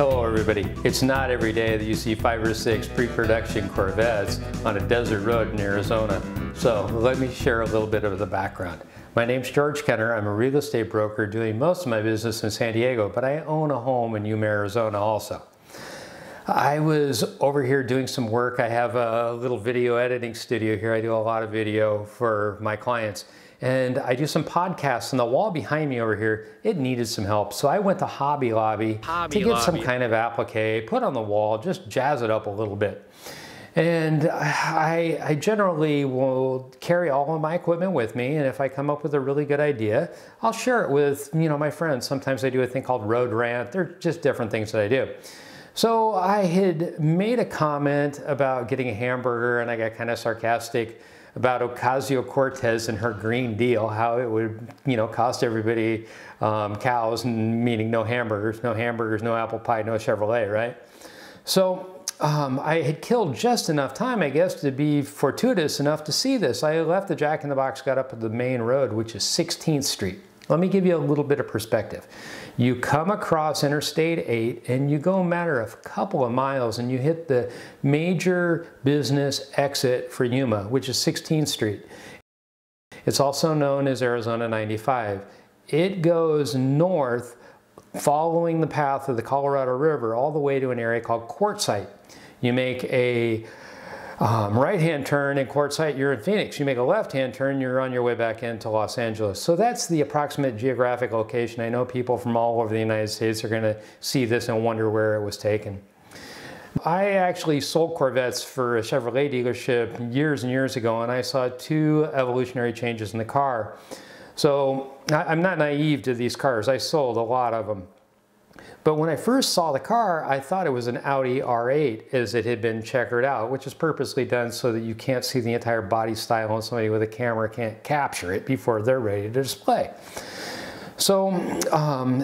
Hello everybody. It's not every day that you see 5 or 6 pre-production Corvettes on a desert road in Arizona. So let me share a little bit of the background. My name's George Kenner. I'm a real estate broker doing most of my business in San Diego, but I own a home in Yuma, Arizona also. I was over here doing some work. I have a little video editing studio here. I do a lot of video for my clients. And I do some podcasts, and the wall behind me over here, it needed some help. So I went to Hobby Lobby to get some kind of applique, put on the wall, just jazz it up a little bit. And I generally will carry all of my equipment with me, and if I come up with a really good idea, I'll share it with my friends. Sometimes I do a thing called Road Rant. They're just different things that I do. So I had made a comment about getting a hamburger, and I got kind of sarcastic about Ocasio-Cortez and her Green Deal, how it would, cost everybody cows, meaning no hamburgers, no apple pie, no Chevrolet, right? So I had killed just enough time, I guess, to be fortuitous enough to see this. I left the Jack in the Box, got up to the main road, which is 16th Street. Let me give you a little bit of perspective. You come across Interstate 8 and you go a matter of a couple of miles and you hit the major business exit for Yuma, which is 16th Street. It's also known as Arizona 95. It goes north following the path of the Colorado River all the way to an area called Quartzsite. You make a right-hand turn in Quartzsite, you're in Phoenix. You make a left-hand turn, you're on your way back into Los Angeles. So that's the approximate geographic location. I know people from all over the United States are going to see this and wonder where it was taken. I actually sold Corvettes for a Chevrolet dealership years and years ago, and I saw 2 evolutionary changes in the car. So I'm not naive to these cars. I sold a lot of them. But when I first saw the car, I thought it was an Audi R8 as it had been checkered out, which is purposely done so that you can't see the entire body style and somebody with a camera can't capture it before they're ready to display. So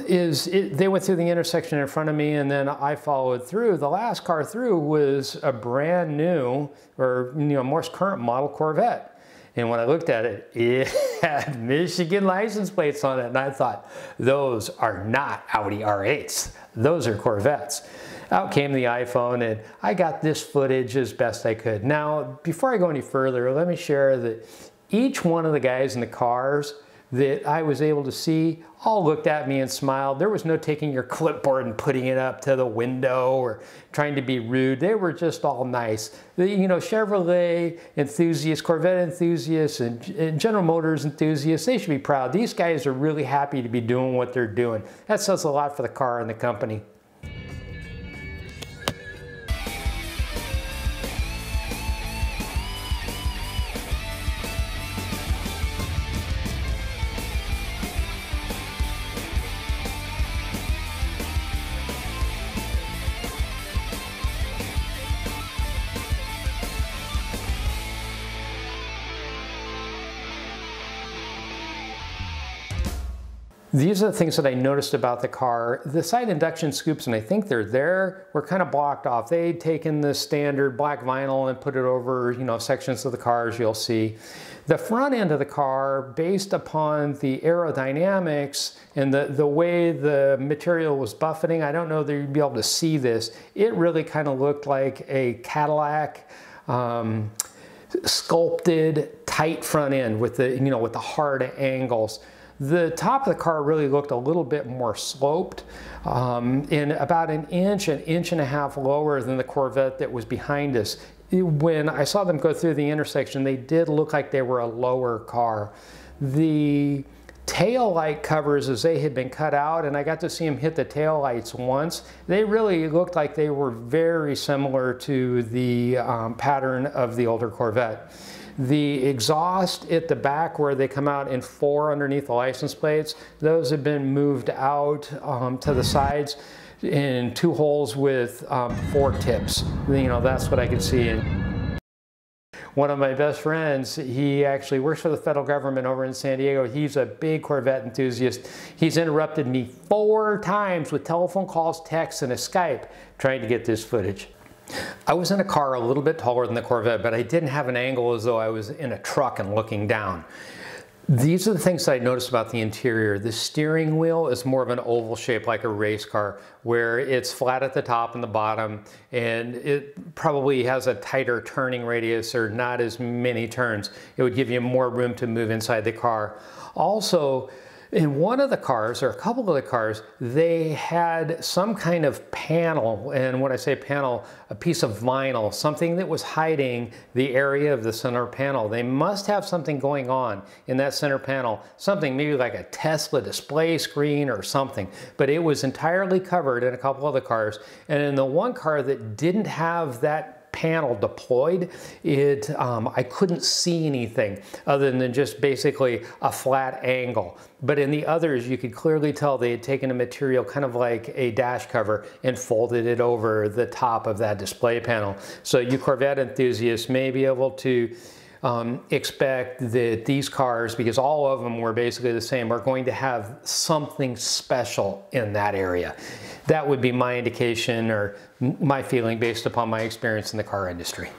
they went through the intersection in front of me, and then I followed through. The last car through was a brand new, or most current model Corvette. And when I looked at it, it had Michigan license plates on it. And I thought, those are not Audi R8s. Those are Corvettes. Out came the iPhone, and I got this footage as best I could. Now, before I go any further, let me share that each one of the guys in the cars that I was able to see all looked at me and smiled. There was no taking your clipboard and putting it up to the window or trying to be rude. They were just all nice. Chevrolet enthusiasts, Corvette enthusiasts, and General Motors enthusiasts, they should be proud. These guys are really happy to be doing what they're doing. That says a lot for the car and the company. These are the things that I noticed about the car. The side induction scoops, and I think they're there, were kind of blocked off. They'd taken the standard black vinyl and put it over, sections of the cars you'll see. The front end of the car, based upon the aerodynamics and the way the material was buffeting, I don't know that you'd be able to see this. It really kind of looked like a Cadillac sculpted tight front end with the, with the hard angles. The top of the car really looked a little bit more sloped, and about an inch and a half lower than the Corvette that was behind us. When I saw them go through the intersection, they did look like they were a lower car. The tail light covers, as they had been cut out, and I got to see them hit the tail lights once, they really looked like they were very similar to the pattern of the older Corvette. The exhaust at the back, where they come out in 4 underneath the license plates, those have been moved out to the sides in 2 holes with 4 tips. That's what I could see. One of my best friends, he actually works for the federal government over in San Diego. He's a big Corvette enthusiast. He's interrupted me 4 times with telephone calls, texts, and a Skype trying to get this footage. I was in a car a little bit taller than the Corvette, but I didn't have an angle as though I was in a truck and looking down. These are the things I noticed about the interior. The steering wheel is more of an oval shape like a race car, where it's flat at the top and the bottom, and it probably has a tighter turning radius or not as many turns. It would give you more room to move inside the car. Also, in one of the cars, or a couple of the cars, they had some kind of panel, and when I say panel, a piece of vinyl, something that was hiding the area of the center panel. They must have something going on in that center panel, something maybe like a Tesla display screen or something, but it was entirely covered in a couple of the cars. And in the one car that didn't have that panel deployed, I couldn't see anything other than just basically a flat angle. But in the others, you could clearly tell they had taken a material kind of like a dash cover and folded it over the top of that display panel. So you Corvette enthusiasts may be able to expect that these cars, because all of them were basically the same, are going to have something special in that area. That would be my indication or my feeling based upon my experience in the car industry.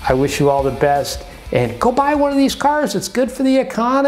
I wish you all the best, and go buy one of these cars. It's good for the economy.